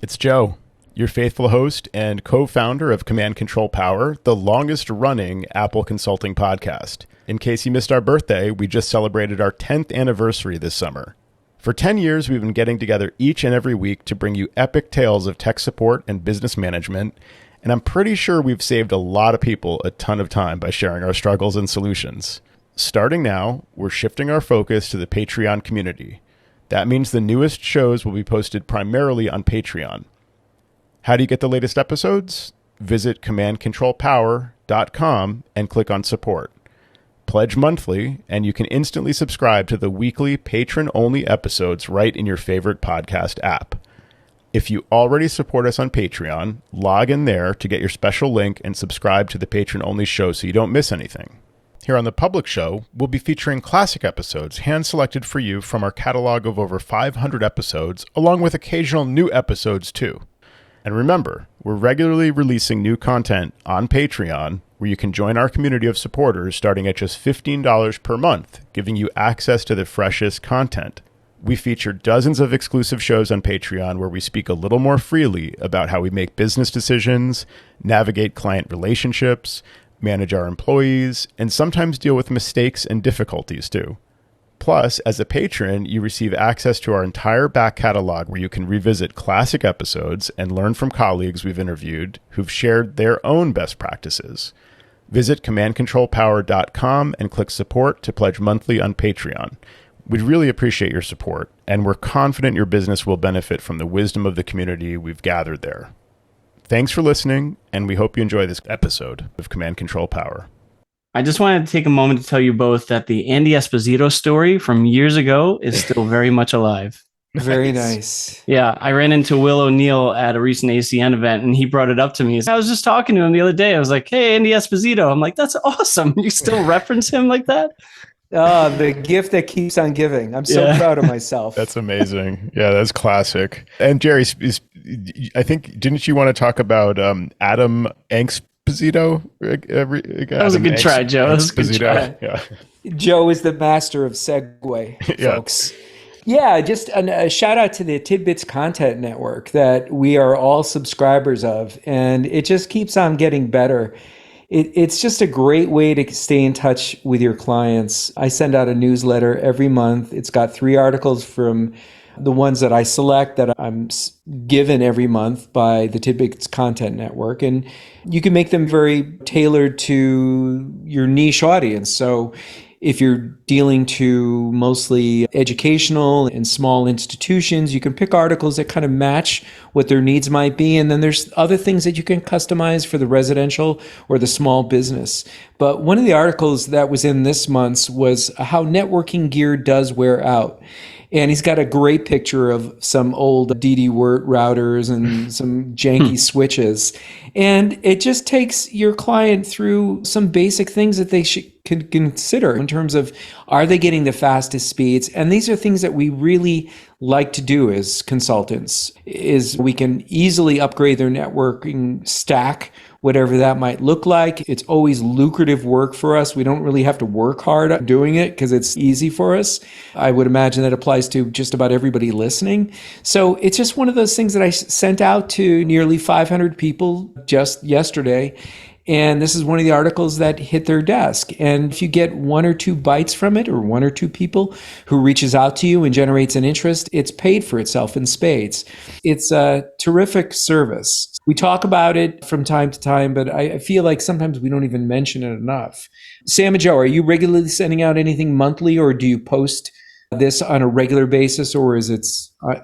It's Joe, your faithful host and co-founder of Command Control Power, the longest running Apple consulting podcast. In case you missed our birthday, we just celebrated our 10th anniversary this summer. For 10 years, we've been getting together each and every week to bring you epic tales of tech support and business management, and I'm pretty sure we've saved a lot of people a ton of time by sharing our struggles and solutions. Starting now, we're shifting our focus to the Patreon community. That means the newest shows will be posted primarily on Patreon. How do you get the latest episodes? Visit commandcontrolpower.com and click on support. Pledge monthly, and you can instantly subscribe to the weekly patron-only episodes right in your favorite podcast app. If you already support us on Patreon, log in there to get your special link and subscribe to the patron-only show so you don't miss anything. Here on the public show, we'll be featuring classic episodes hand-selected for you from our catalog of over 500 episodes, along with occasional new episodes too. And remember, we're regularly releasing new content on Patreon, where you can join our community of supporters starting at just $15 per month, giving you access to the freshest content. We feature dozens of exclusive shows on Patreon where we speak a little more freely about how we make business decisions, navigate client relationships, manage our employees, and sometimes deal with mistakes and difficulties too. Plus, as a patron, you receive access to our entire back catalog where you can revisit classic episodes and learn from colleagues we've interviewed who've shared their own best practices. Visit commandcontrolpower.com and click support to pledge monthly on Patreon. We'd really appreciate your support, and we're confident your business will benefit from the wisdom of the community we've gathered there. Thanks for listening, and we hope you enjoy this episode of Command Control Power. I just wanted to take a moment to tell you both that the Andy Esposito story from years ago is still very much alive. Very nice. Yeah, I ran into Will O'Neill at a recent ACN event, and he brought it up to me. I was just talking to him the other day. I was like, hey, Andy Esposito. I'm like, that's awesome. You still reference him like that? The gift that keeps on giving. I'm so proud of myself. That's amazing. Yeah, that's classic. And Jerry, I think, didn't you want to talk about Adam Esposito? That was a good try, Joe. That was a good try. Yeah. Joe is the master of segue, folks. Yeah, just a shout out to the TidBITS Content Network that we are all subscribers of, and it just keeps on getting better. It's just a great way to stay in touch with your clients. I send out a newsletter every month. It's got 3 articles from the ones that I select that I'm given every month by the TidBITS Content Network. And you can make them very tailored to your niche audience. So if you're dealing to mostly educational and small institutions, you can pick articles that kind of match what their needs might be. And then there's other things that you can customize for the residential or the small business. But one of the articles that was in this month's was how networking gear does wear out. And he's got a great picture of some old DD-Wert routers and some janky switches. And it just takes your client through some basic things that they could consider in terms of, are they getting the fastest speeds? And these are things that we really like to do as consultants, is we can easily upgrade their networking stack, whatever that might look like. It's always lucrative work for us. We don't really have to work hard at doing it because it's easy for us. I would imagine that applies to just about everybody listening. So it's just one of those things that I sent out to nearly 500 people just yesterday. And this is one of the articles that hit their desk. And if you get 1 or 2 bites from it, or 1 or 2 people who reaches out to you and generates an interest, it's paid for itself in spades. It's a terrific service. We talk about it from time to time, but I feel like sometimes we don't even mention it enough. Sam and Joe, are you regularly sending out anything monthly, or do you post this on a regular basis, or is it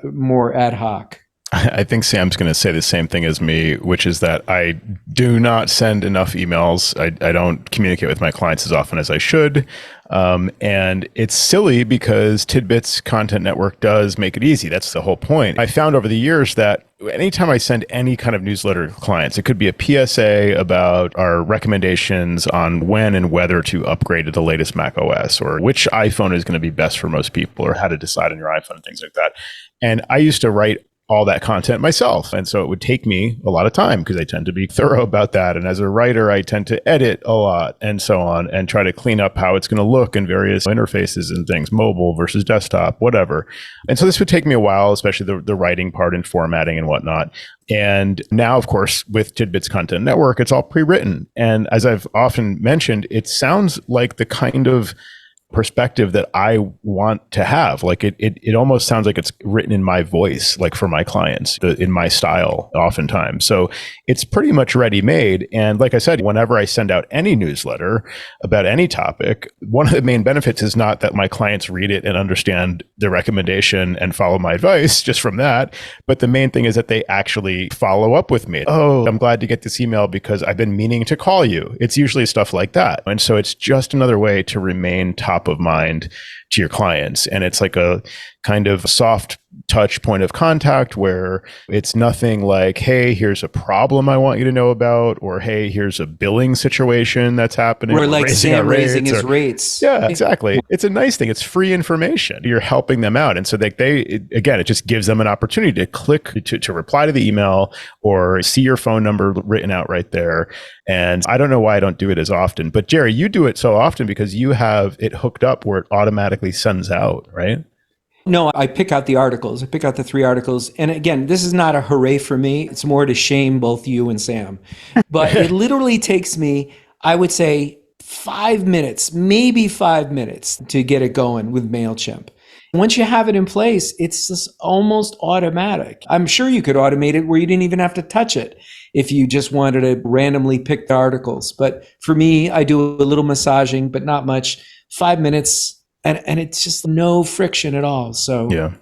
more ad hoc? I think Sam's going to say the same thing as me, which is that I do not send enough emails. I don't communicate with my clients as often as I should. And it's silly because TidBITS Content Network does make it easy. That's the whole point. I found over the years that anytime I send any kind of newsletter to clients, it could be a PSA about our recommendations on when and whether to upgrade to the latest Mac OS, or which iPhone is going to be best for most people, or how to decide on your iPhone and things like that. And I used to write all that content myself. And so it would take me a lot of time because I tend to be thorough about that. And as a writer, I tend to edit a lot and so on and try to clean up how it's going to look in various interfaces and things, mobile versus desktop, whatever. And so this would take me a while, especially the writing part and formatting and whatnot. And now, of course, with TidBITS Content Network, it's all pre-written. And as I've often mentioned, it sounds like the kind of perspective that I want to have. Like it almost sounds like it's written in my voice, like for my clients, in my style oftentimes. So it's pretty much ready made. And like I said, whenever I send out any newsletter about any topic, one of the main benefits is not that my clients read it and understand the recommendation and follow my advice just from that. But the main thing is that they actually follow up with me. Oh, I'm glad to get this email because I've been meaning to call you. It's usually stuff like that. And so it's just another way to remain top of mind to your clients. And it's like a kind of soft touch point of contact where it's nothing like, hey, here's a problem I want you to know about, or hey, here's a billing situation that's happening. Or like Sam raising his rates. Yeah, exactly. It's a nice thing. It's free information. You're helping them out. And so again, it just gives them an opportunity to click to reply to the email or see your phone number written out right there. And I don't know why I don't do it as often, but Jerry, you do it so often because you have it hooked up where it automatically sends out, right? No, I pick out the articles. I pick out the 3 articles. And again, this is not a hooray for me. It's more to shame both you and Sam. But it literally takes me, I would say, 5 minutes, maybe 5 minutes to get it going with MailChimp. Once you have it in place, it's just almost automatic. I'm sure you could automate it where you didn't even have to touch it if you just wanted to randomly pick the articles. But for me, I do a little massaging, but not much. 5 minutes. And it's just no friction at all. So yeah,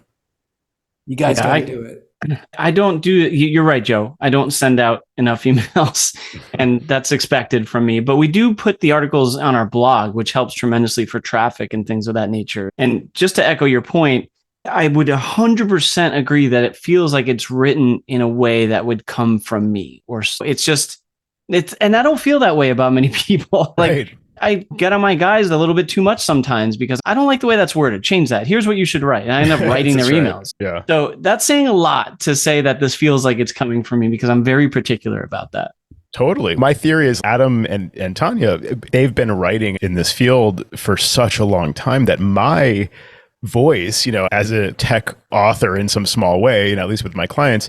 you guys got to do it. I don't do it. You're right, Joe. I don't send out enough emails and that's expected from me. But we do put the articles on our blog, which helps tremendously for traffic and things of that nature. And just to echo your point, I would 100% agree that it feels like it's written in a way that would come from me. Or and I don't feel that way about many people. Like, right. I get on my guys a little bit too much sometimes because I don't like the way that's worded. Change that. Here's what you should write. And I end up writing their emails. Yeah. So that's saying a lot to say that this feels like it's coming from me because I'm very particular about that. Totally. My theory is Adam and Tanya, they've been writing in this field for such a long time that my voice, as a tech author in some small way, at least with my clients,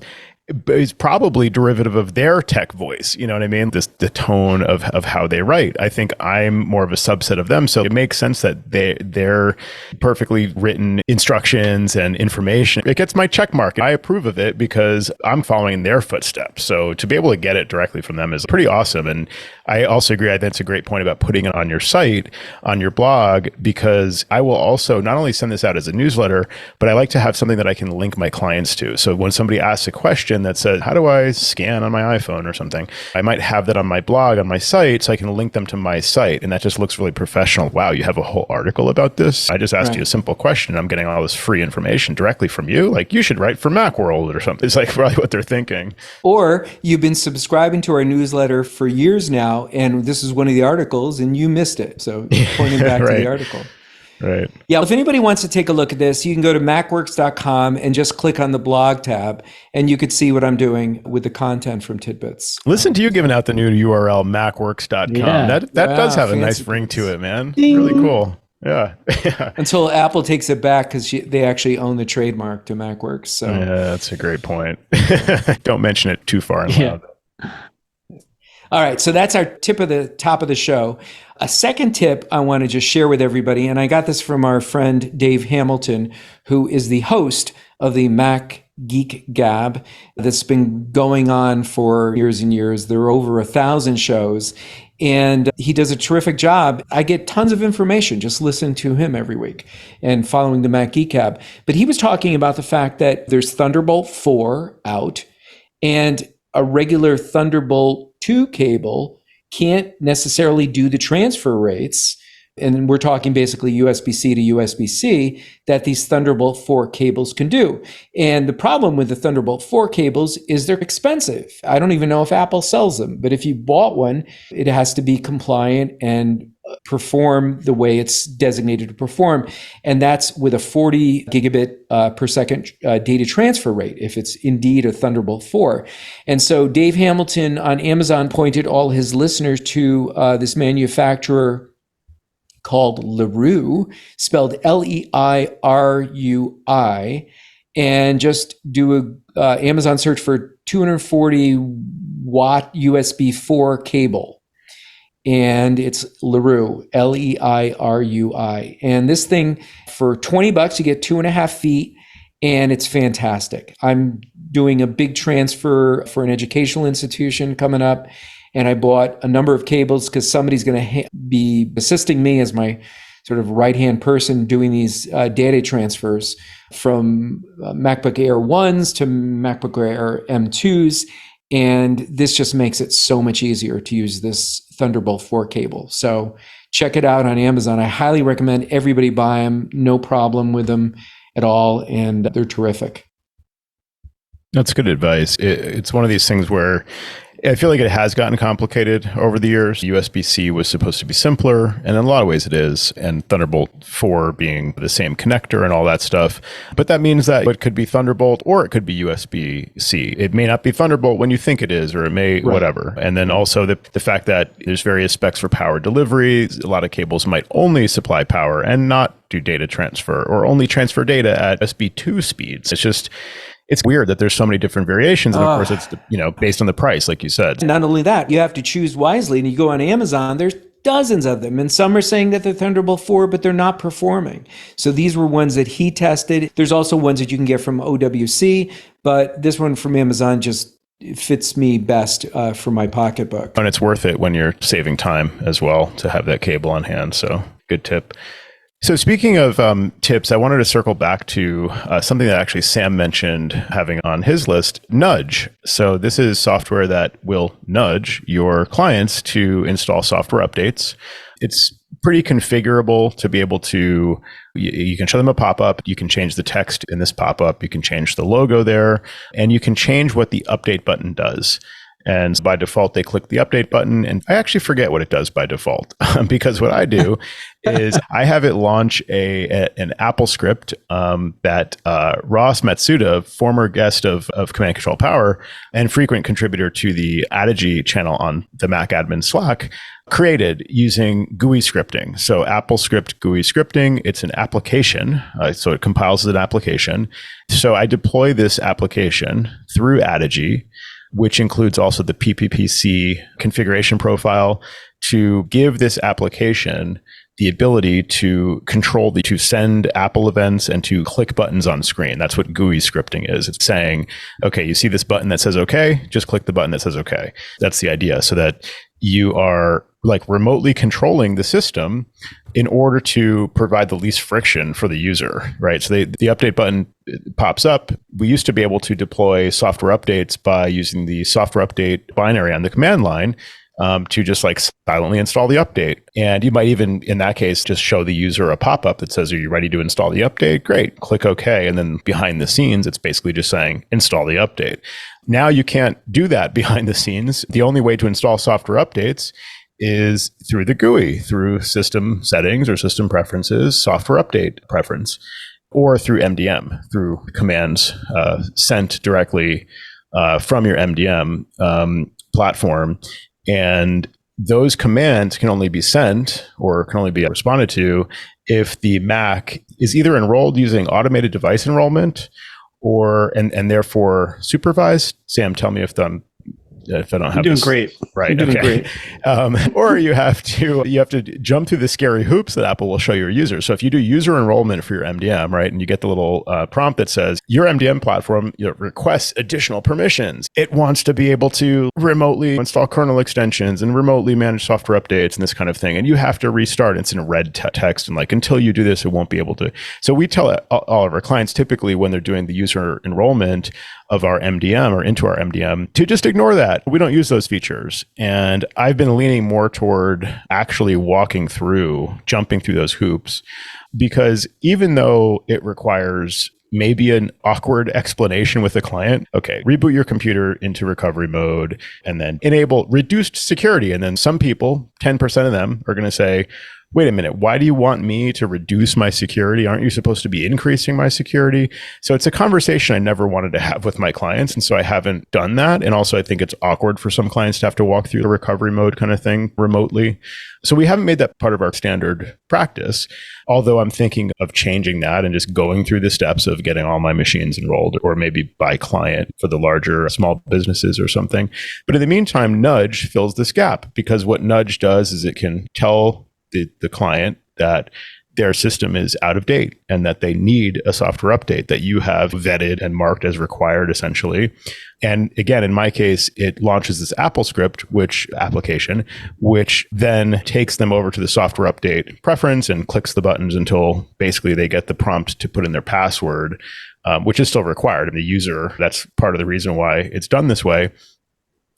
is probably derivative of their tech voice. You know what I mean? The tone of how they write. I think I'm more of a subset of them. So it makes sense that they're perfectly written instructions and information. It gets my check mark. I approve of it because I'm following their footsteps. So to be able to get it directly from them is pretty awesome. And I also agree. That's a great point about putting it on your site, on your blog, because I will also not only send this out as a newsletter, but I like to have something that I can link my clients to. So when somebody asks a question that says, how do I scan on my iPhone or something? I might have that on my blog, on my site, so I can link them to my site. And that just looks really professional. Wow, you have a whole article about this? I just asked you a simple question. I'm getting all this free information directly from you. Like, you should write for Macworld or something. It's like probably what they're thinking. Or you've been subscribing to our newsletter for years now, and this is one of the articles, and you missed it. So pointing back to the article. Right. Yeah. If anybody wants to take a look at this, you can go to macworks.com and just click on the blog tab, and you could see what I'm doing with the content from TidBITS. Listen to you giving out the new URL, macworks.com. Yeah. That does have a nice ring to it, man. Ding. Really cool. Yeah. Until Apple takes it back because they actually own the trademark to MacWorks. So yeah, that's a great point. Don't mention it too far and loud. All right, so that's our tip of the top of the show. A second tip I want to just share with everybody, and I got this from our friend Dave Hamilton, who is the host of the Mac Geek Gab that's been going on for years and years. There are over 1,000 shows, and he does a terrific job. I get tons of information just listening to him every week and following the Mac Geek Gab. But he was talking about the fact that there's Thunderbolt 4 out, and a regular Thunderbolt 2 cable can't necessarily do the transfer rates. And we're talking basically USB-C to USB-C that these Thunderbolt 4 cables can do. And the problem with the Thunderbolt 4 cables is they're expensive. I don't even know if Apple sells them, but if you bought one, it has to be compliant and perform the way it's designated to perform. And that's with a 40 gigabit per second data transfer rate, if it's indeed a Thunderbolt 4. And so Dave Hamilton on Amazon pointed all his listeners to this manufacturer called LeRui, spelled Leirui, and just do a Amazon search for 240 watt USB 4 cable. And it's LeRui, Leirui. And this thing, for $20, you get 2.5 feet, and it's fantastic. I'm doing a big transfer for an educational institution coming up, and I bought a number of cables because somebody's going to be assisting me as my sort of right-hand person doing these data transfers from MacBook Air 1s to MacBook Air M2s. And this just makes it so much easier to use this Thunderbolt 4 cable. So check it out on Amazon. I highly recommend everybody buy them. No problem with them at all. And they're terrific. That's good advice. It's one of these things where I feel like it has gotten complicated over the years. USB-C was supposed to be simpler, and in a lot of ways it is, and Thunderbolt 4 being the same connector and all that stuff. But that means that it could be Thunderbolt or it could be USB-C. It may not be Thunderbolt when you think it is, or it may whatever. And then also the fact that there's various specs for power delivery. A lot of cables might only supply power and not do data transfer, or only transfer data at USB 2 speeds. It's weird that there's so many different variations. And of course, it's based on the price, like you said. Not only that, you have to choose wisely. And you go on Amazon, there's dozens of them. And some are saying that they're Thunderbolt 4, but they're not performing. So these were ones that he tested. There's also ones that you can get from OWC, but this one from Amazon just fits me best for my pocketbook. And it's worth it when you're saving time as well to have that cable on hand. So good tip. So speaking of tips, I wanted to circle back to something that actually Sam mentioned having on his list, Nudge. So this is software that will nudge your clients to install software updates. It's pretty configurable to be able to, you can show them a pop-up, you can change the text in this pop-up, you can change the logo there, and you can change what the update button does. And by default, they click the update button. And I actually forget what it does by default because what I do is I have it launch an AppleScript that Ross Matsuda, former guest of Command Control Power and frequent contributor to the Addigy channel on the Mac admin Slack, created using GUI scripting. So AppleScript GUI scripting, it's an application. So it compiles as an application. So I deploy this application through Addigy, which includes also the PPPC configuration profile, to give this application the ability to control to send Apple events and to click buttons on screen. That's what GUI scripting is. It's saying, okay, you see this button that says okay, just click the button that says okay. That's the idea, so that you are like remotely controlling the system in order to provide the least friction for the user, right? So the update button pops up. We used to be able to deploy software updates by using the software update binary on the command line to just like silently install the update. And you might even, in that case, just show the user a pop-up that says, are you ready to install the update? Great, click OK. And then behind the scenes, it's basically just saying, install the update. Now you can't do that behind the scenes. The only way to install software updates is through the GUI, through system settings or system preferences, software update preference, or through MDM, through commands sent directly from your MDM platform. And those commands can only be sent or can only be responded to if the Mac is either enrolled using automated device enrollment or and therefore supervised. Sam, tell me if I don't have You're doing this great. Right. You're doing okay. great. Or you have to jump through the scary hoops that Apple will show your users. So if you do user enrollment for your MDM, right, and you get the little prompt that says your MDM platform requests additional permissions, it wants to be able to remotely install kernel extensions and remotely manage software updates and this kind of thing. And you have to restart. It's in red text, and like until you do this, it won't be able to. So we tell all of our clients typically when they're doing the user enrollment of our MDM or into our MDM to just ignore that. We don't use those features. And I've been leaning more toward actually jumping through those hoops, because even though it requires maybe an awkward explanation with the client. Okay, reboot your computer into recovery mode and then enable reduced security. And then some people, 10% of them, are going to say, wait a minute, why do you want me to reduce my security? Aren't you supposed to be increasing my security? So it's a conversation I never wanted to have with my clients. And so I haven't done that. And also I think it's awkward for some clients to have to walk through the recovery mode kind of thing remotely. So we haven't made that part of our standard practice, although I'm thinking of changing that and just going through the steps of getting all my machines enrolled, or maybe by client for the larger small businesses or something. But in the meantime, Nudge fills this gap, because what Nudge does is it can tell the client that their system is out of date and that they need a software update that you have vetted and marked as required, essentially. And again, in my case, it launches this AppleScript, application, which then takes them over to the software update preference and clicks the buttons until basically they get the prompt to put in their password, which is still required. And the user, that's part of the reason why it's done this way.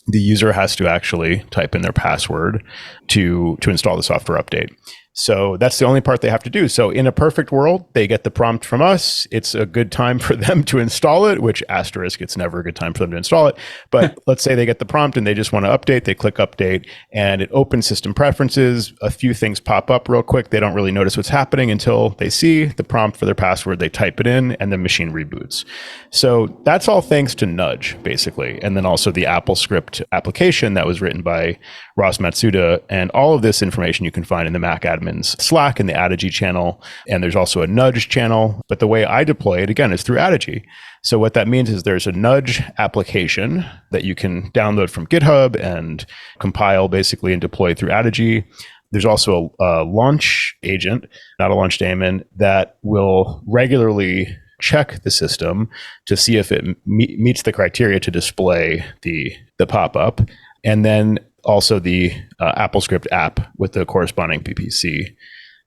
The user has to actually type in their password to install the software update. So that's the only part they have to do. So in a perfect world, they get the prompt from us. It's a good time for them to install it, which asterisk, it's never a good time for them to install it. But let's say they get the prompt and they just want to update. They click update and it opens system preferences. A few things pop up real quick. They don't really notice what's happening until they see the prompt for their password. They type it in and the machine reboots. So that's all thanks to Nudge, basically. And then also the AppleScript application that was written by Ross Matsuda. And all of this information you can find in the Mac admin's Slack and the Addigy channel. And there's also a Nudge channel. But the way I deploy it, again, is through Addigy. So what that means is there's a Nudge application that you can download from GitHub and compile basically and deploy through Addigy. There's also a launch agent, not a launch daemon, that will regularly check the system to see if it meets the criteria to display the pop-up. And then also the AppleScript app with the corresponding PPC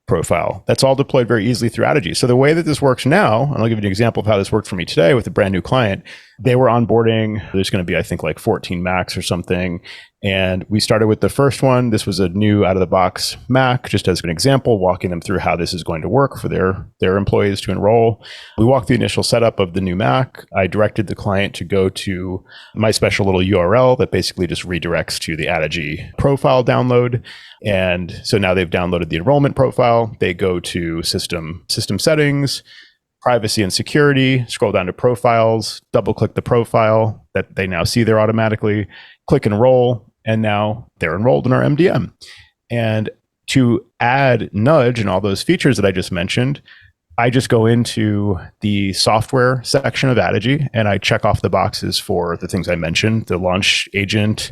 profile. That's all deployed very easily through Addigy. So the way that this works now, and I'll give you an example of how this worked for me today with a brand new client. They were onboarding, there's going to be, I think, like 14 Macs or something. And we started with the first one. This was a new out-of-the-box Mac, just as an example, walking them through how this is going to work for their employees to enroll. We walked the initial setup of the new Mac. I directed the client to go to my special little URL that basically just redirects to the Addigy profile download. And so now they've downloaded the enrollment profile. They go to system settings, privacy and security, scroll down to profiles, double click the profile that they now see there automatically, click enroll, and now they're enrolled in our MDM. And to add Nudge and all those features that I just mentioned, I just go into the software section of Addigy and I check off the boxes for the things I mentioned, the launch agent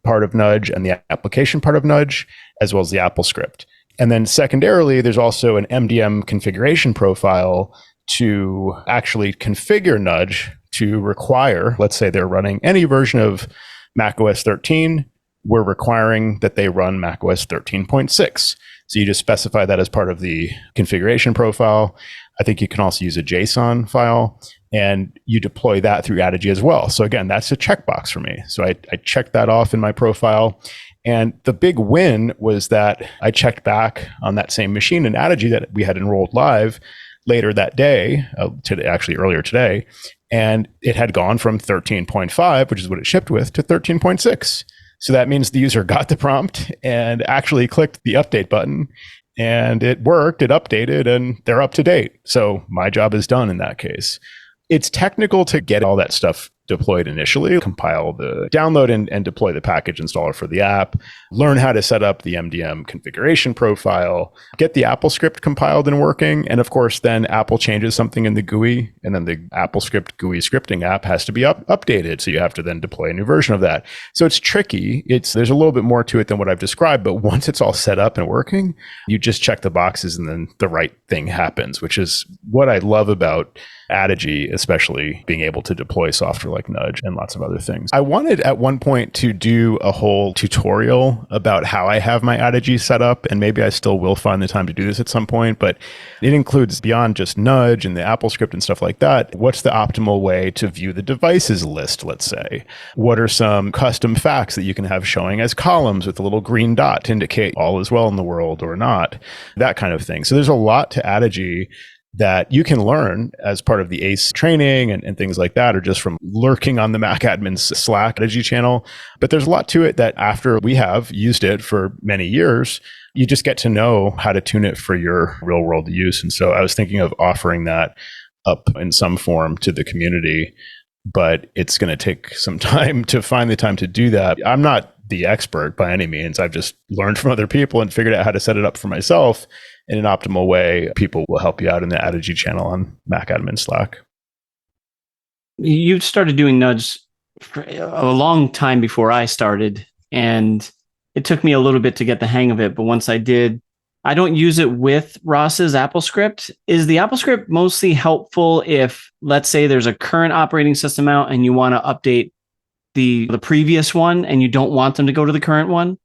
part of Nudge and the application part of Nudge, as well as the AppleScript. And then secondarily, there's also an MDM configuration profile to actually configure Nudge to require, let's say they're running any version of macOS 13, we're requiring that they run macOS 13.6. So you just specify that as part of the configuration profile. I think you can also use a JSON file and you deploy that through Addigy as well. So again, that's a checkbox for me. So I checked that off in my profile. And the big win was that I checked back on that same machine in Addigy that we had enrolled live later that day, actually earlier today, and it had gone from 13.5, which is what it shipped with, to 13.6. So that means the user got the prompt and actually clicked the update button, and it worked, it updated, and they're up to date. So my job is done in that case. It's technical to get all that stuff deployed initially, compile the download and deploy the package installer for the app, learn how to set up the MDM configuration profile, get the AppleScript compiled and working. And of course, then Apple changes something in the GUI, and then the AppleScript GUI scripting app has to be updated. So you have to then deploy a new version of that. So it's tricky. There's a little bit more to it than what I've described, but once it's all set up and working, you just check the boxes and then the right thing happens, which is what I love about Addigy, especially being able to deploy software like Nudge and lots of other things. I wanted at one point to do a whole tutorial about how I have my Addigy set up, and maybe I still will find the time to do this at some point, but it includes beyond just Nudge and the AppleScript and stuff like that. What's the optimal way to view the devices list, let's say? What are some custom facts that you can have showing as columns with a little green dot to indicate all is well in the world or not? That kind of thing. So there's a lot to Addigy that you can learn as part of the ACE training and things like that, or just from lurking on the Mac admin's Slack Addigy channel. But there's a lot to it that after we have used it for many years, you just get to know how to tune it for your real world use. And so I was thinking of offering that up in some form to the community, but it's going to take some time to find the time to do that. I'm not the expert by any means. I've just learned from other people and figured out how to set it up for myself in an optimal way. People will help you out in the Addigy channel on Mac admin Slack. You started doing Nudge for a long time before I started, and it took me a little bit to get the hang of it. But once I did, I don't use it with Ross's AppleScript. Is the AppleScript mostly helpful if, let's say, there's a current operating system out and you want to update the previous one and you don't want them to go to the current one?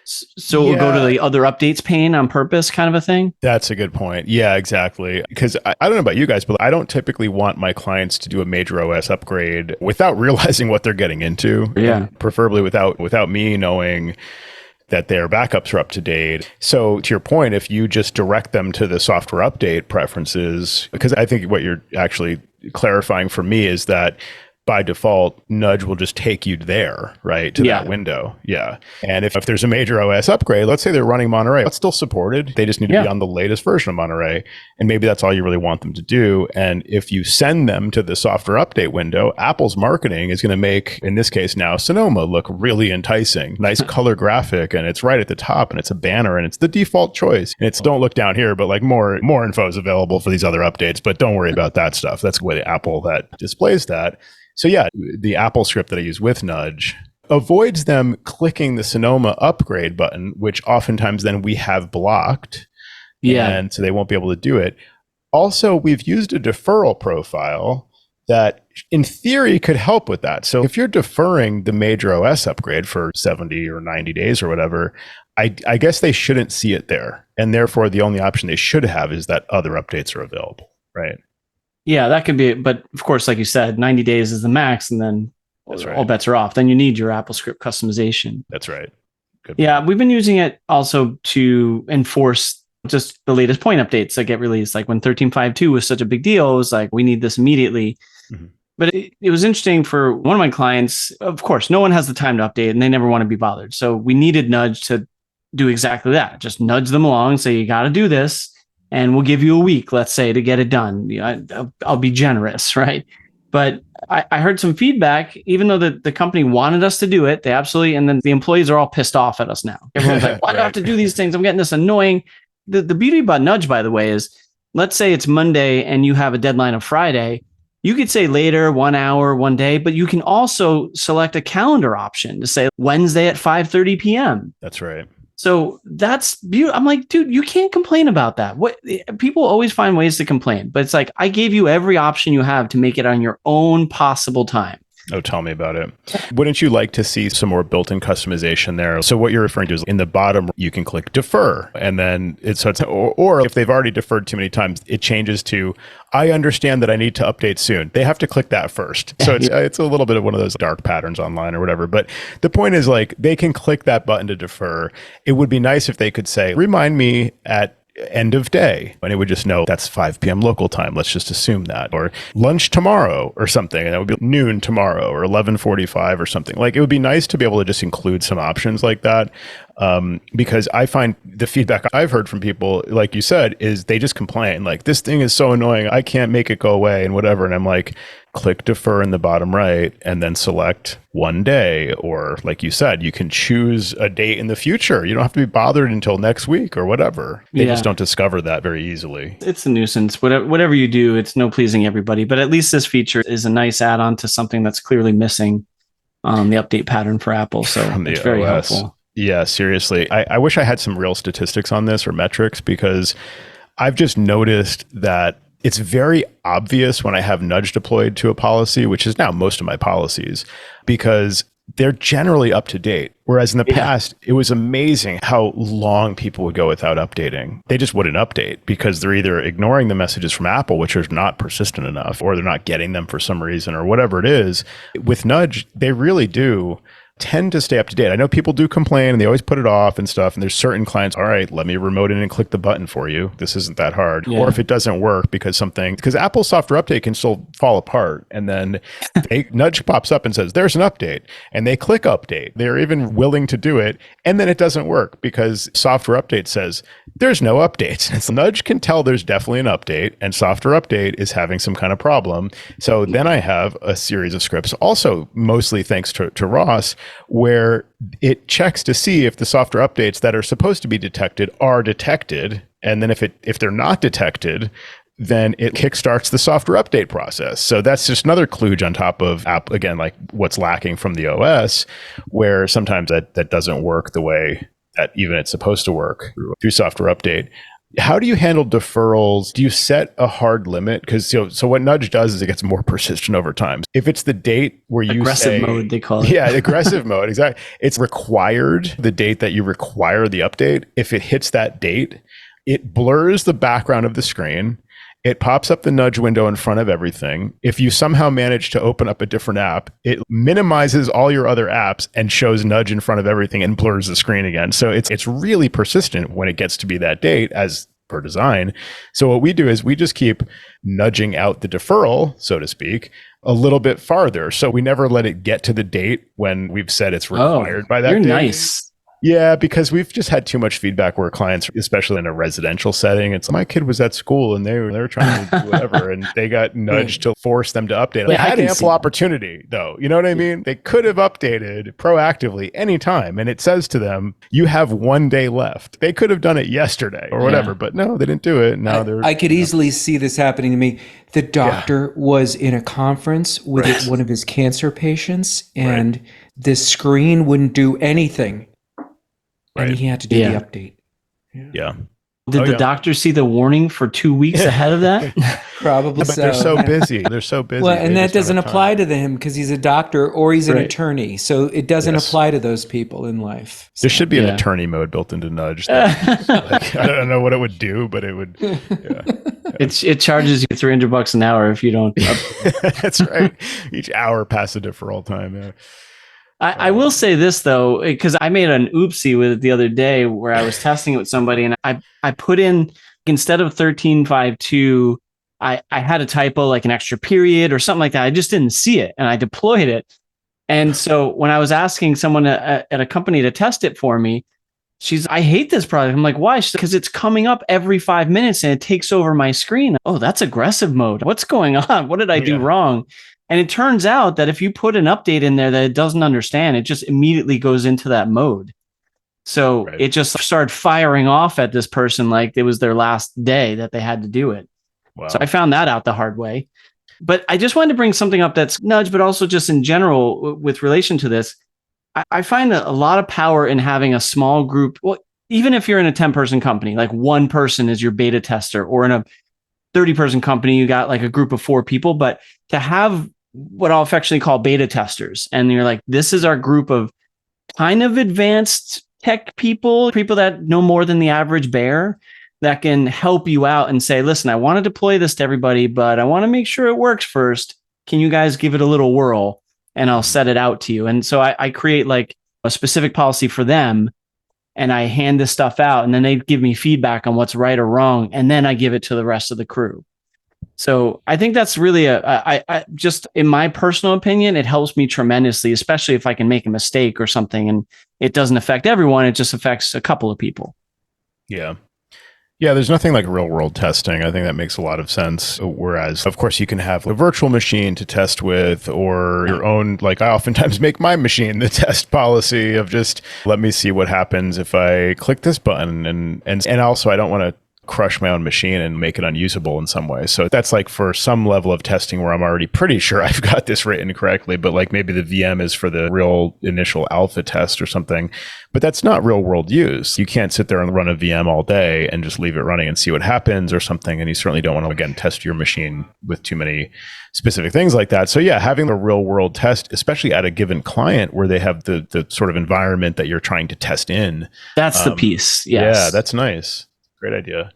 So it'll go to the other updates pane on purpose, kind of a thing? That's a good point. Yeah, exactly. Because I don't know about you guys, but I don't typically want my clients to do a major OS upgrade without realizing what they're getting into. Yeah. Preferably without me knowing that their backups are up to date. So to your point, if you just direct them to the software update preferences, because I think what you're actually clarifying for me is that by default, Nudge will just take you there, right, to that window. Yeah. And if there's a major OS upgrade, let's say they're running Monterey, that's still supported. They just need to be on the latest version of Monterey. And maybe that's all you really want them to do. And if you send them to the software update window, Apple's marketing is going to make, in this case now, Sonoma look really enticing. Nice color graphic, and it's right at the top, and it's a banner, and it's the default choice. And it's don't look down here, but like more info is available for these other updates, but don't worry about that stuff. That's the way Apple that displays that. So yeah, the AppleScript that I use with Nudge avoids them clicking the Sonoma upgrade button, which oftentimes then we have blocked. Yeah. And so they won't be able to do it. Also, we've used a deferral profile that in theory could help with that. So if you're deferring the major OS upgrade for 70 or 90 days or whatever, I guess they shouldn't see it there. And therefore, the only option they should have is that other updates are available, right? Yeah, that could be it. But of course, like you said, 90 days is the max, and then all bets are off. Then you need your AppleScript customization. That's right. Good Yeah, point. we've been using it also to enforce just the latest point updates that get released. Like when 13.5.2 was such a big deal, it was like, we need this immediately. Mm-hmm. But it was interesting for one of my clients. Of course, no one has the time to update, and they never want to be bothered. So we needed Nudge to do exactly that. Just nudge them along, say, you got to do this. And we'll give you a week, let's say, to get it done. I'll be generous, right? But I heard some feedback, even though the company wanted us to do it, they absolutely, and then the employees are all pissed off at us now. Everyone's like, why do I have to do these things? I'm getting this annoying. The beauty about Nudge, by the way, is let's say it's Monday and you have a deadline of Friday. You could say later, 1 hour, 1 day, but you can also select a calendar option to say Wednesday at 5:30 p.m. That's right. So that's beautiful. I'm like, dude, you can't complain about that. What people always find ways to complain, but it's like, I gave you every option you have to make it on your own possible time. Oh, tell me about it. Wouldn't you like to see some more built-in customization there? So what you're referring to is in the bottom, you can click defer. And then or if they've already deferred too many times, it changes to, I understand that I need to update soon. They have to click that first. So it's a little bit of one of those dark patterns online or whatever. But the point is, like, they can click that button to defer. It would be nice if they could say, remind me at end of day, and it would just know that's 5 p.m. local time. Let's just assume that, or lunch tomorrow or something. And that would be noon tomorrow or 11:45 or something. Like, it would be nice to be able to just include some options like that. Because I find the feedback I've heard from people, like you said, is they just complain like, this thing is so annoying. I can't make it go away and whatever. And I'm like, click defer in the bottom right and then select 1 day. Or like you said, you can choose a date in the future. You don't have to be bothered until next week or whatever. They just don't discover that very easily. It's a nuisance. Whatever you do, it's no pleasing everybody. But at least this feature is a nice add-on to something that's clearly missing on the update pattern for Apple. So it's very helpful. Yeah, seriously. I wish I had some real statistics on this or metrics, because I've just noticed that it's very obvious when I have Nudge deployed to a policy, which is now most of my policies, because they're generally up to date. Whereas in the past, it was amazing how long people would go without updating. They just wouldn't update because they're either ignoring the messages from Apple, which are not persistent enough, or they're not getting them for some reason or whatever it is. With Nudge, they really do tend to stay up to date. I know people do complain and they always put it off and stuff. And there's certain clients, all right, let me remote in and click the button for you. This isn't that hard. Yeah. Or if it doesn't work because Apple's software update can still fall apart. And then Nudge pops up and says, there's an update. And they click update. They're even willing to do it. And then it doesn't work because software update says there's no updates. And so Nudge can tell there's definitely an update and software update is having some kind of problem. So then I have a series of scripts, also mostly thanks to Ross, where it checks to see if the software updates that are supposed to be detected are detected. And then if they're not detected, then it kickstarts the software update process. So that's just another kludge on top of again, like what's lacking from the OS, where sometimes that doesn't work the way that even it's supposed to work through software update. How do you handle deferrals? Do you set a hard limit? Because so what Nudge does is it gets more persistent over time. If it's the date where you aggressive mode, they call it. Yeah, aggressive mode, exactly. It's required, the date that you require the update. If it hits that date, it blurs the background of the screen. It pops up the Nudge window in front of everything. If you somehow manage to open up a different app, it minimizes all your other apps and shows Nudge in front of everything and blurs the screen again. So it's really persistent when it gets to be that date as per design. So what we do is we just keep nudging out the deferral, so to speak, a little bit farther. So we never let it get to the date when we've said it's required by that you're date. Nice. Yeah, because we've just had too much feedback where clients, especially in a residential setting, it's my kid was at school and they were trying to do whatever and they got nudged to force them to update. They had ample opportunity though. You know what I mean? They could have updated proactively anytime. And it says to them, you have 1 day left. They could have done it yesterday or whatever, but no, they didn't do it. Now I could easily see this happening to me. The doctor was in a conference with one of his cancer patients and the screen wouldn't do anything. And he had to do the update. Yeah. Did the doctor see the warning for 2 weeks ahead of that? Probably but they're so busy. They're so busy. Well, and that doesn't apply to him because he's a doctor or he's an attorney. So it doesn't apply to those people in life. So. There should be an attorney mode built into Nudge. I don't know what it would do, but it would. Yeah. It charges you $300 an hour if you don't. That's right. Each hour past the deferral time. Yeah. I will say this though, because I made an oopsie with it the other day where I was testing it with somebody and I put in, instead of 1352, I had a typo like an extra period or something like that. I just didn't see it and I deployed it. And so when I was asking someone at a company to test it for me, I hate this product. I'm like, why? Because it's coming up every 5 minutes and it takes over my screen. Oh, that's aggressive mode. What's going on? What did I do wrong? And it turns out that if you put an update in there that it doesn't understand, it just immediately goes into that mode. So it just started firing off at this person like it was their last day that they had to do it. Wow. So I found that out the hard way. But I just wanted to bring something up that's Nudge, but also just in general with relation to this. I find a lot of power in having a small group. Well, even if you're in a 10-person company, like one person is your beta tester, or in a 30-person company, you got like a group of 4 people, but to have what I'll affectionately call beta testers. And you're like, this is our group of kind of advanced tech people that know more than the average bear that can help you out and say, listen, I want to deploy this to everybody, but I want to make sure it works first. Can you guys give it a little whirl and I'll set it out to you? And so I create like a specific policy for them and I hand this stuff out and then they give me feedback on what's right or wrong. And then I give it to the rest of the crew. So I think that's really I just in my personal opinion, it helps me tremendously, especially if I can make a mistake or something and it doesn't affect everyone. It just affects a couple of people. Yeah. Yeah, there's nothing like real world testing. I think that makes a lot of sense. Whereas, of course, you can have a virtual machine to test with or your own, like I oftentimes make my machine the test policy of just let me see what happens if I click this button. And also I don't want to crush my own machine and make it unusable in some way. So that's like for some level of testing where I'm already pretty sure I've got this written correctly, but like maybe the VM is for the real initial alpha test or something, but that's not real world use. You can't sit there and run a VM all day and just leave it running and see what happens or something. And you certainly don't want to, again, test your machine with too many specific things like that. So yeah, having a real world test, especially at a given client where they have the sort of environment that you're trying to test in. That's the piece. Yes. Yeah, that's nice. Great idea.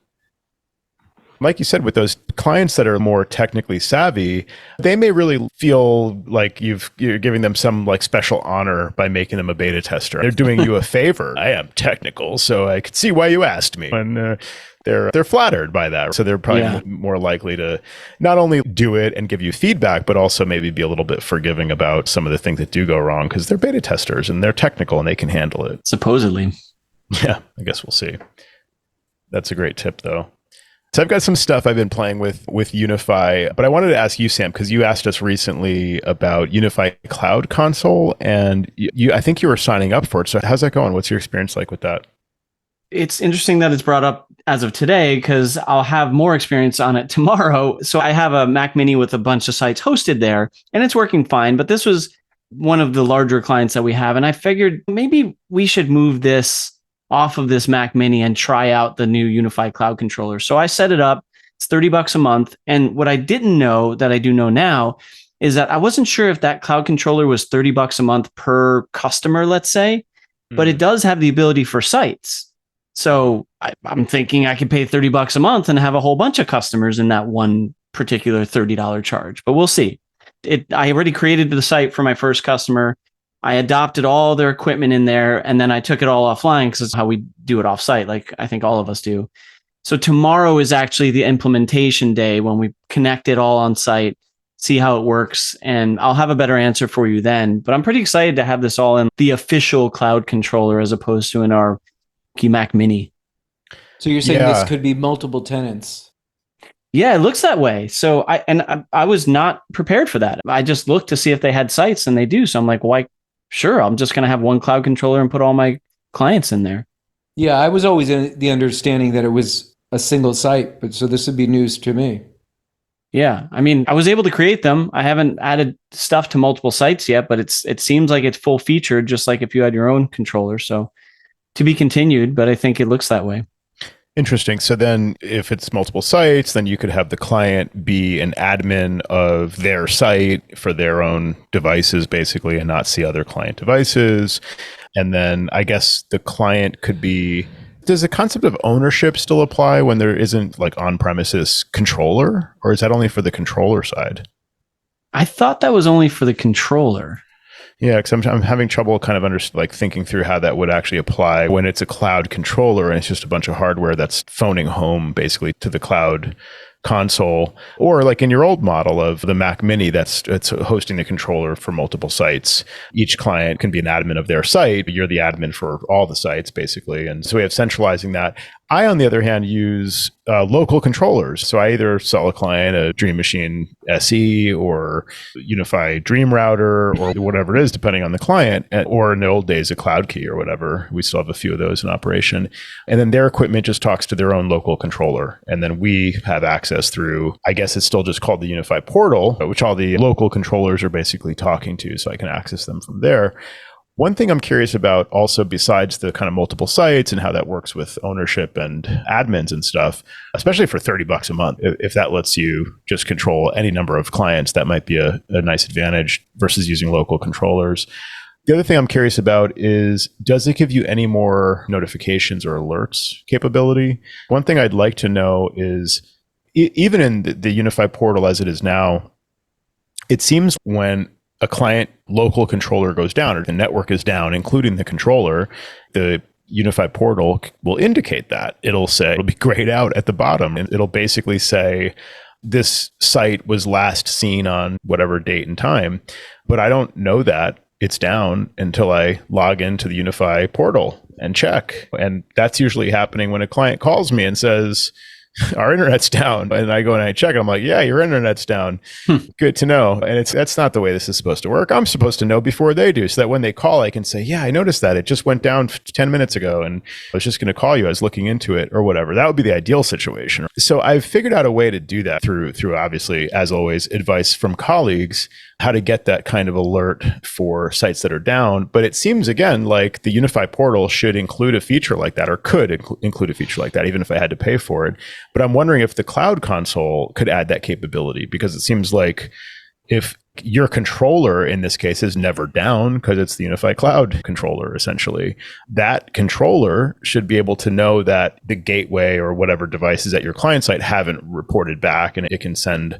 Like you said, with those clients that are more technically savvy, they may really feel like you're giving them some like special honor by making them a beta tester. They're doing you a favor. I am technical, so I could see why you asked me. And they're flattered by that. So they're probably more likely to not only do it and give you feedback, but also maybe be a little bit forgiving about some of the things that do go wrong because they're beta testers and they're technical and they can handle it. Supposedly. Yeah, I guess we'll see. That's a great tip, though. So I've got some stuff I've been playing with UniFi, but I wanted to ask you, Sam, because you asked us recently about UniFi Cloud Console, and I think you were signing up for it. So how's that going? What's your experience like with that? It's interesting that it's brought up as of today because I'll have more experience on it tomorrow. So I have a Mac Mini with a bunch of sites hosted there, and it's working fine. But this was one of the larger clients that we have, and I figured maybe we should move this off of this Mac Mini and try out the new UniFi Cloud Controller. So I set it up. It's $30 a month. And what I didn't know that I do know now is that I wasn't sure if that Cloud Controller was $30 a month per customer, let's say, but it does have the ability for sites. So I'm thinking I could pay $30 a month and have a whole bunch of customers in that one particular $30 charge, but we'll see. I already created the site for my first customer. I adopted all their equipment in there, and then I took it all offline because it's how we do it offsite, like I think all of us do. So tomorrow is actually the implementation day when we connect it all on site, see how it works, and I'll have a better answer for you then. But I'm pretty excited to have this all in the official cloud controller as opposed to in our Mac Mini. So you're saying this could be multiple tenants? Yeah, it looks that way. So I was not prepared for that. I just looked to see if they had sites, and they do. So I'm like, why? Sure, I'm just going to have one cloud controller and put all my clients in there. Yeah, I was always in the understanding that it was a single site, but so this would be news to me. Yeah, I mean, I was able to create them. I haven't added stuff to multiple sites yet, but it seems like it's full featured, just like if you had your own controller. So to be continued, but I think it looks that way. Interesting. So then if it's multiple sites, then you could have the client be an admin of their site for their own devices, basically, and not see other client devices. And then I guess the client could be, does the concept of ownership still apply when there isn't like on-premises controller, or is that only for the controller side? I thought that was only for the controller. Yeah, because I'm having trouble kind of thinking through how that would actually apply when it's a cloud controller and it's just a bunch of hardware that's phoning home basically to the cloud console, or like in your old model of the Mac Mini it's hosting the controller for multiple sites. Each client can be an admin of their site, but you're the admin for all the sites basically. And so we have centralizing that. I, on the other hand, use local controllers. So I either sell a client a Dream Machine SE or UniFi Dream Router or whatever it is, depending on the client, or in the old days, a Cloud Key or whatever. We still have a few of those in operation. And then their equipment just talks to their own local controller. And then we have access through, I guess it's still just called the UniFi portal, which all the local controllers are basically talking to. So I can access them from there. One thing I'm curious about also, besides the kind of multiple sites and how that works with ownership and admins and stuff, especially for $30 a month, if that lets you just control any number of clients, that might be a nice advantage versus using local controllers. The other thing I'm curious about is, does it give you any more notifications or alerts capability? One thing I'd like to know is, even in the UniFi portal as it is now, it seems when a client local controller goes down or the network is down, including the controller, the UniFi portal will indicate that. It'll be grayed out at the bottom, and it'll basically say, this site was last seen on whatever date and time. But I don't know that it's down until I log into the UniFi portal and check. And that's usually happening when a client calls me and says, our internet's down. And I go and I check and I'm like, yeah, your internet's down. Good to know. And that's not the way this is supposed to work. I'm supposed to know before they do, so that when they call, I can say, yeah, I noticed that it just went down 10 minutes ago and I was just going to call you. I was looking into it or whatever. That would be the ideal situation. So I've figured out a way to do that through obviously, as always, advice from colleagues, how to get that kind of alert for sites that are down. But it seems, again, like the UniFi portal should include a feature like that, or could include a feature like that, even if I had to pay for it. But I'm wondering if the cloud console could add that capability, because it seems like if Your controller in this case is never down because it's the UniFi cloud controller, essentially. That controller should be able to know that the gateway or whatever devices at your client site haven't reported back, and it can send,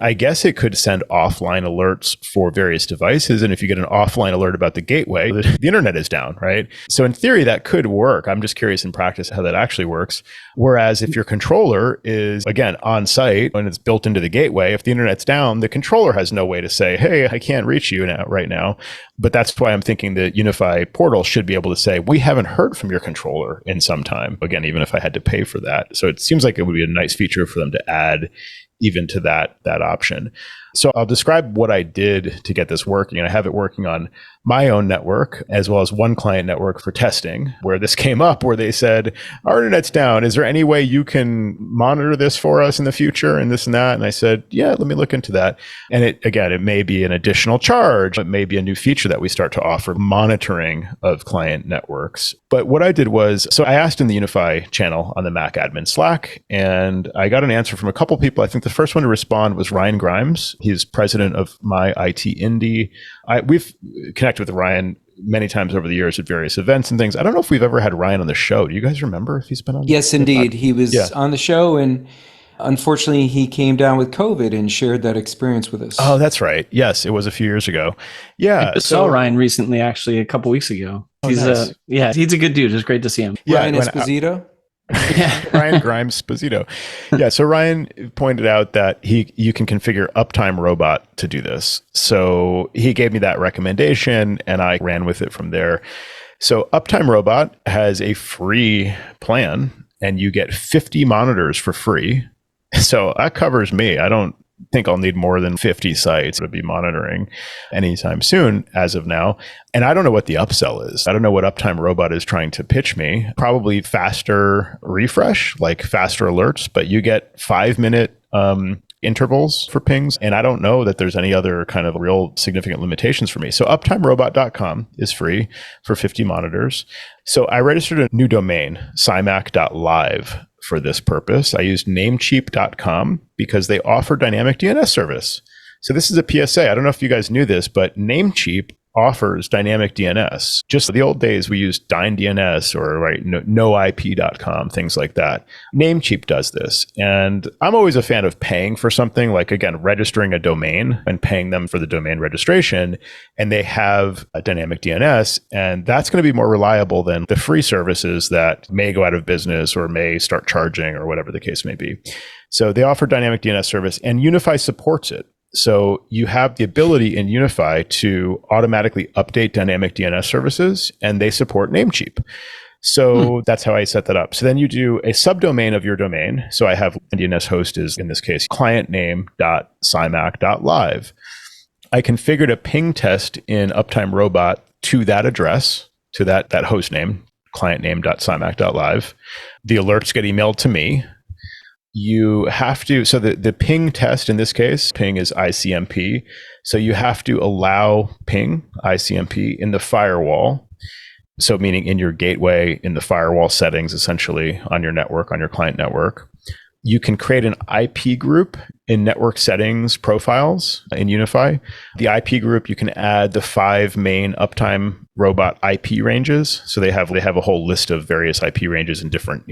I guess it could send offline alerts for various devices. And if you get an offline alert about the gateway, the internet is down, right? So in theory, that could work. I'm just curious in practice how that actually works. Whereas if your controller is, again, on site and it's built into the gateway, if the internet's down, the controller has no way to say, hey, I can't reach you right now. But that's why I'm thinking the UniFi portal should be able to say, we haven't heard from your controller in some time. Again, even if I had to pay for that. So it seems like it would be a nice feature for them to add even to that option. So I'll describe what I did to get this working. And I have it working on my own network as well as one client network for testing, where this came up, where they said, our internet's down. Is there any way you can monitor this for us in the future and this and that? And I said, yeah, let me look into that. And it may be an additional charge. It may be a new feature that we start to offer, monitoring of client networks. But what I did was, so I asked in the UniFi channel on the Mac admin Slack, and I got an answer from a couple people. I think the first one to respond was Ryan Grimes. He's president of My IT Indie. We've connected with Ryan many times over the years at various events and things. I don't know if we've ever had Ryan on the show. Do you guys remember if he's been on? Yes, indeed. He was on the show, and unfortunately, he came down with COVID and shared that experience with us. Oh, that's right. Yes, it was a few years ago. Yeah. I saw Ryan recently, actually, a couple weeks ago. He's nice. He's a good dude. It's great to see him. Ryan Esposito? Ryan Grimes Esposito. Yeah. So Ryan pointed out that you can configure Uptime Robot to do this. So he gave me that recommendation and I ran with it from there. So Uptime Robot has a free plan and you get 50 monitors for free. So that covers me. I don't think I'll need more than 50 sites to be monitoring anytime soon as of now. And I don't know what the upsell is. I don't know what Uptime Robot is trying to pitch me. Probably faster refresh, like faster alerts, but you get 5-minute intervals for pings. And I don't know that there's any other kind of real significant limitations for me. So uptimerobot.com is free for 50 monitors. So I registered a new domain, cymac.live. For this purpose. I used namecheap.com because they offer dynamic DNS service. So this is a PSA. I don't know if you guys knew this, but Namecheap offers dynamic DNS. Just the old days, we used DynDNS or noip.com, things like that. Namecheap does this. And I'm always a fan of paying for something, like, again, registering a domain and paying them for the domain registration. And they have a dynamic DNS, and that's going to be more reliable than the free services that may go out of business or may start charging or whatever the case may be. So they offer dynamic DNS service, and UniFi supports it. So you have the ability in UniFi to automatically update dynamic DNS services, and they support Namecheap. So that's how I set that up. So then you do a subdomain of your domain. So I have DNS host is, in this case, clientname.cymac.live. I configured a ping test in Uptime Robot to that address, to that host name, clientname.cymac.live. The alerts get emailed to me. You have to, so the ping test in this case, ping is ICMP. So you have to allow ping, ICMP, in the firewall. So meaning in your gateway, in the firewall settings, essentially on your network, on your client network. You can create an IP group in network settings profiles in UniFi. The IP group, you can add the 5 main Uptime Robot IP ranges. So they have a whole list of various IP ranges in different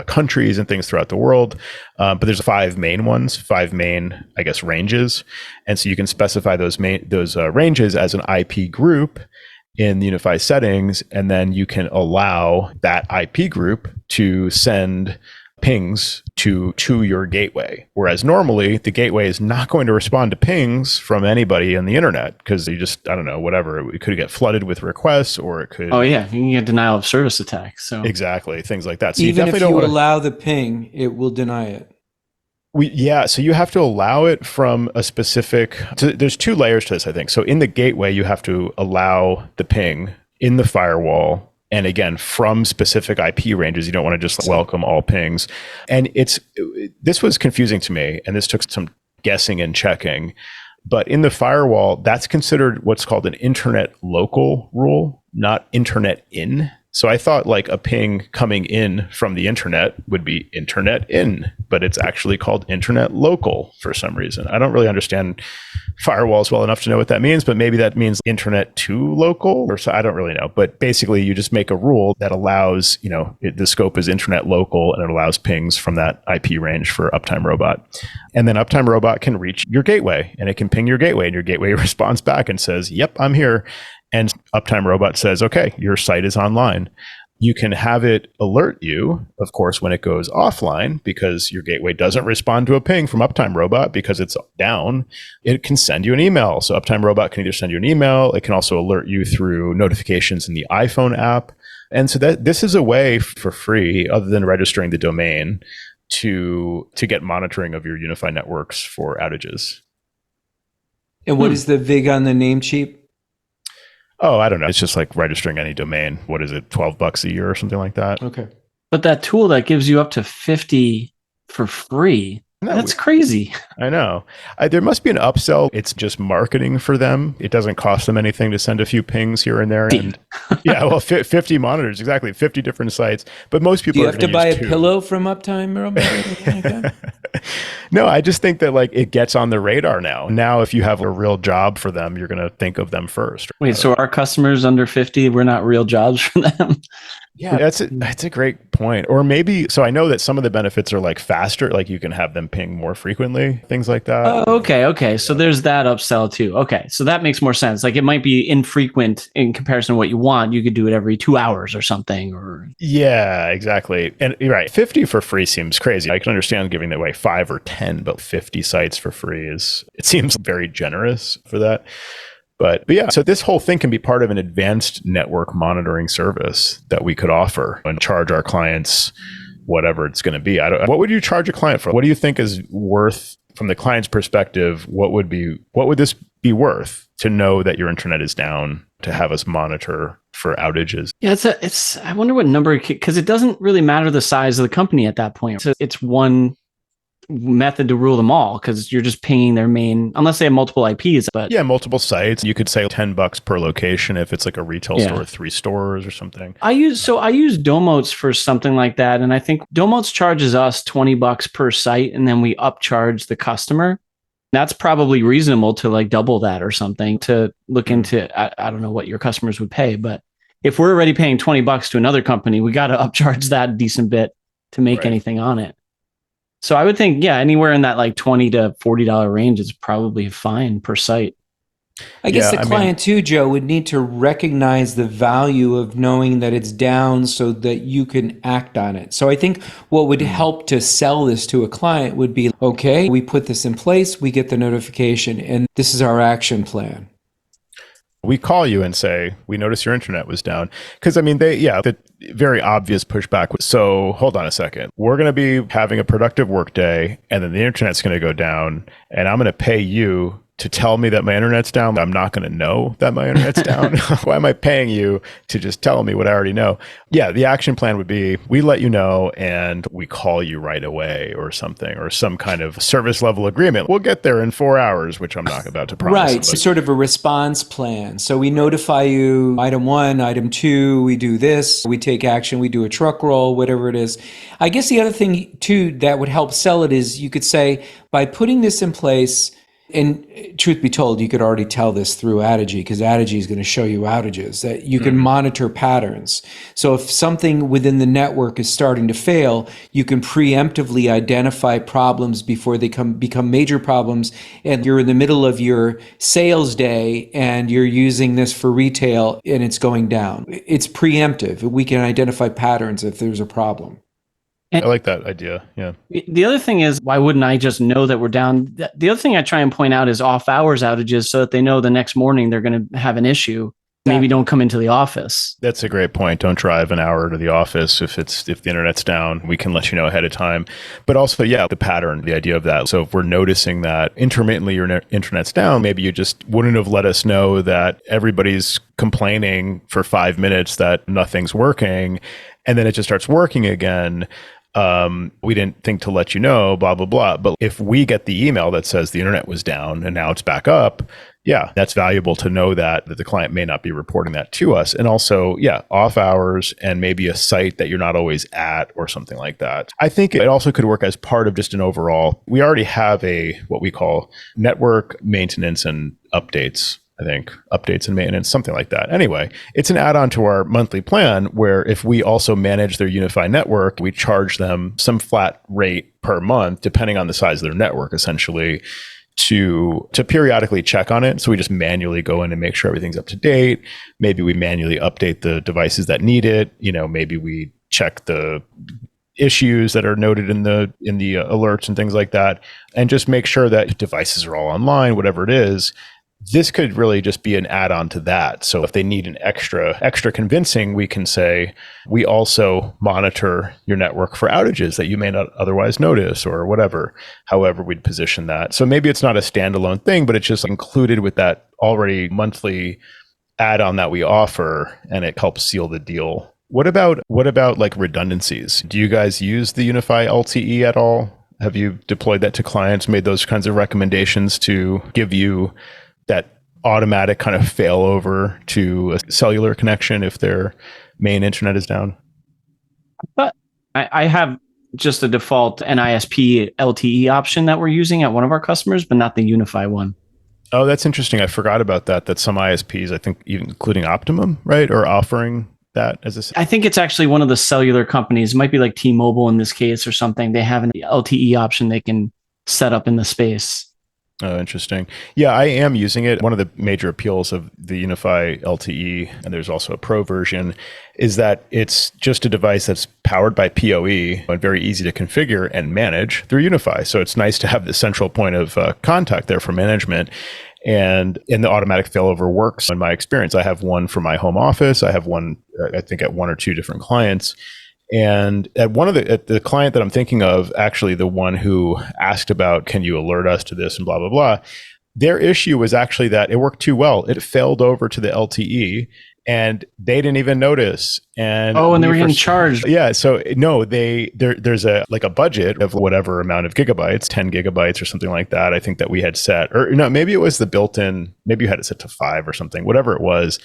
countries and things throughout the world. But there's 5 main ones, 5 main, I guess, ranges. And so you can specify those ranges as an IP group in the UniFi settings, and then you can allow that IP group to send pings to your gateway. Whereas normally the gateway is not going to respond to pings from anybody on the internet because you just, I don't know, whatever. It could get flooded with requests, or it could. Oh yeah, you can get denial of service attacks. So exactly, things like that. So even if you allow the ping, it will deny it. So you have to allow it from a specific. So there's 2 layers to this, I think. So in the gateway, you have to allow the ping in the firewall. And again, from specific IP ranges, you don't want to just welcome all pings. And this was confusing to me, and this took some guessing and checking. But in the firewall, that's considered what's called an internet local rule, not internet in. So I thought like a ping coming in from the internet would be internet in, but it's actually called internet local for some reason. I don't really understand firewalls well enough to know what that means, but maybe that means internet to local, or so, I don't really know. But basically you just make a rule that allows, the scope is internet local, and it allows pings from that IP range for Uptime Robot. And then Uptime Robot can reach your gateway, and it can ping your gateway, and your gateway responds back and says, yep, I'm here. And Uptime Robot says, okay, your site is online. You can have it alert you, of course, when it goes offline, because your gateway doesn't respond to a ping from Uptime Robot because it's down. It can send you an email. So Uptime Robot can either send you an email. It can also alert you through notifications in the iPhone app. And so this is a way for free, other than registering the domain, to get monitoring of your UniFi networks for outages. And what is the VIG on the Namecheap? Oh, I don't know. It's just like registering any domain. What is it, $12 a year or something like that? Okay. But that tool that gives you up to 50 for free, that's crazy. I know. There must be an upsell. It's just marketing for them. It doesn't cost them anything to send a few pings here and there. And yeah, well, 50 monitors, exactly, 50 different sites. But most people do you have to buy a pillow from Uptime Robot? No, I just think that like it gets on the radar now. Now, if you have a real job for them, you're going to think of them first. Wait, so our customers under 50, we're not real jobs for them? Yeah, that's a great point. Or maybe, so I know that some of the benefits are like faster, like you can have them ping more frequently, things like that. Oh, okay. So there's that upsell too. Okay, so that makes more sense. Like it might be infrequent in comparison to what you want. You could do it every 2 hours or something. Or yeah, exactly. And you're right, 50 for free seems crazy. I can understand giving away 5 or 10, but 50 sites for free it seems very generous for that. But yeah, so this whole thing can be part of an advanced network monitoring service that we could offer and charge our clients whatever it's going to be. What would you charge a client for? What do you think is worth, from the client's perspective, what would this be worth to know that your internet is down, to have us monitor for outages? Yeah, I wonder what number, because it doesn't really matter the size of the company at that point. So it's one method to rule them all, because you're just pinging their main, unless they have multiple IPs. But yeah, multiple sites. You could say $10 per location if it's like a retail store, 3 stores or something. I use Domotes for something like that, and I think Domotes charges us $20 per site, and then we upcharge the customer. That's probably reasonable to like double that or something, to look into. I don't know what your customers would pay, but if we're already paying $20 to another company, we got to upcharge that decent bit to make anything on it. So I would think, anywhere in that like $20 to $40 range is probably fine per site. I guess the client too, Joe, would need to recognize the value of knowing that it's down so that you can act on it. So I think what would help to sell this to a client would be, okay, we put this in place, we get the notification, and this is our action plan. We call you and say, we noticed your internet was down. Because, the very obvious pushback was, so hold on a second. We're going to be having a productive work day, and then the internet's going to go down, and I'm going to pay you to tell me that my internet's down. I'm not going to know that my internet's down. Why am I paying you to just tell me what I already know? Yeah, the action plan would be, we let you know and we call you right away or something, or some kind of service level agreement. We'll get there in 4 hours, which I'm not about to promise. Right, so sort of a response plan. So we notify you, item 1, item 2, we do this, we take action, we do a truck roll, whatever it is. I guess the other thing too that would help sell it is you could say, by putting this in place, and truth be told, you could already tell this through Addigy, because Addigy is going to show you outages, that you can monitor patterns. So if something within the network is starting to fail, you can preemptively identify problems before they become major problems. And you're in the middle of your sales day and you're using this for retail and it's going down. It's preemptive. We can identify patterns if there's a problem. I like that idea. Yeah. The other thing is, why wouldn't I just know that we're down? The other thing I try and point out is off hours outages, so that they know the next morning they're going to have an issue. Maybe don't come into the office. That's a great point. Don't drive an hour to the office if the internet's down. We can let you know ahead of time. But also, the pattern, the idea of that. So if we're noticing that intermittently your internet's down, maybe you just wouldn't have let us know that everybody's complaining for 5 minutes that nothing's working, and then it just starts working again. We didn't think to let you know, blah, blah, blah. But if we get the email that says the internet was down and now it's back up, yeah, that's valuable to know that the client may not be reporting that to us. And also, yeah, off hours and maybe a site that you're not always at or something like that. I think it also could work as part of just an overall, we already have what we call network maintenance and updates. I think updates and maintenance, something like that. Anyway, it's an add-on to our monthly plan where if we also manage their UniFi network, we charge them some flat rate per month, depending on the size of their network, essentially, to periodically check on it. So we just manually go in and make sure everything's up to date. Maybe we manually update the devices that need it. Maybe we check the issues that are noted in the alerts and things like that, and just make sure that devices are all online, whatever it is. This could really just be an add-on to that. So if they need an extra convincing, we can say, we also monitor your network for outages that you may not otherwise notice or whatever, however we'd position that. So maybe it's not a standalone thing, but it's just included with that already monthly add-on that we offer, and it helps seal the deal. What about like redundancies? Do you guys use the UniFi LTE at all? Have you deployed that to clients, made those kinds of recommendations to give you that automatic kind of failover to a cellular connection if their main internet is down? But I have just a default NISP LTE option that we're using at one of our customers, but not the UniFi one. Oh, that's interesting. I forgot about that. That some ISPs, I think even including Optimum, right, are offering that as a... I think it's actually one of the cellular companies. It might be like T-Mobile in this case or something. They have an LTE option they can set up in the space. Oh, interesting. Yeah, I am using it. One of the major appeals of the UniFi LTE, and there's also a Pro version, is that it's just a device that's powered by PoE and very easy to configure and manage through UniFi. So it's nice to have the central point of contact there for management. And the automatic failover works in my experience. I have one for my home office. I have one, I think, at one or two different clients. And at the client that I'm thinking of, actually the one who asked about, can you alert us to this and blah, blah, blah. Their issue was actually that it worked too well. It failed over to the LTE and they didn't even notice. And they were getting charged. Yeah. So no, there's a budget of whatever amount of gigabytes, 10 gigabytes or something like that. I think that we had set, or no, maybe it was the built-in, maybe you had it set to 5 or something, whatever it was.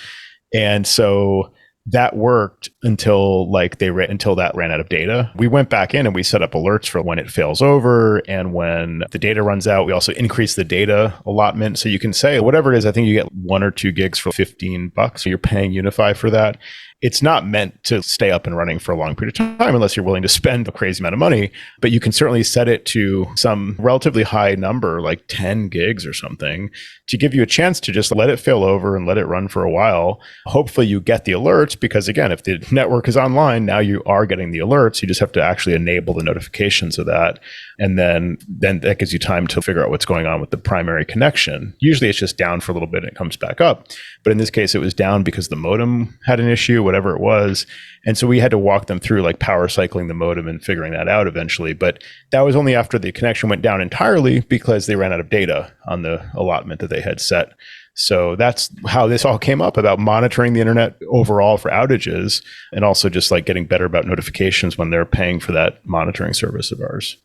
And so that worked until that ran out of data. We went back in and we set up alerts for when it fails over and when the data runs out. We also increase the data allotment. So you can say whatever it is, I think you get 1 or 2 gigs for $15. So you're paying UniFi for that. It's not meant to stay up and running for a long period of time unless you're willing to spend a crazy amount of money, but you can certainly set it to some relatively high number, like 10 gigs or something, to give you a chance to just let it fail over and let it run for a while. Hopefully you get the alerts because, again, if the network is online, now you are getting the alerts. You just have to actually enable the notifications of that. And then that gives you time to figure out what's going on with the primary connection. Usually it's just down for a little bit and it comes back up. But in this case, it was down because the modem had an issue, whatever it was. And so we had to walk them through like power cycling the modem and figuring that out eventually. But that was only after the connection went down entirely because they ran out of data on the allotment that they had set. So that's how this all came up, about monitoring the internet overall for outages and also just like getting better about notifications when they're paying for that monitoring service of ours.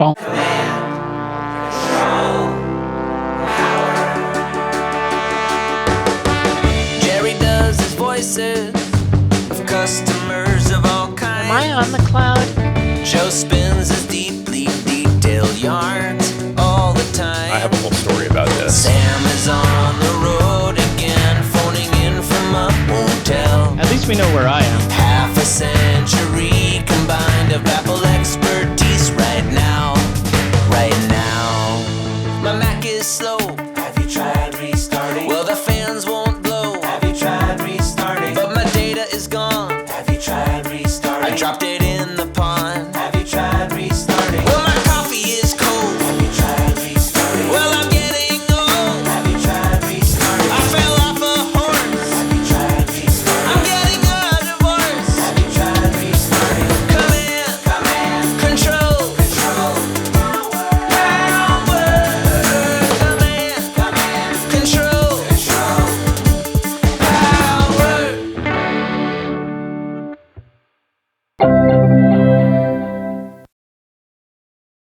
Well, Jerry does his voices of customers of all kinds. Am I on the cloud? Joe spins his deeply detailed yarns all the time. I have a whole story about this. Sam is on the road again, phoning in from a hotel. at least we know where I am. Half a century combined of Apple expertise right now. My Mac is slow. Have you tried restarting? Well, the fans won't blow. Have you tried restarting? But my data is gone. Have you tried restarting? I dropped it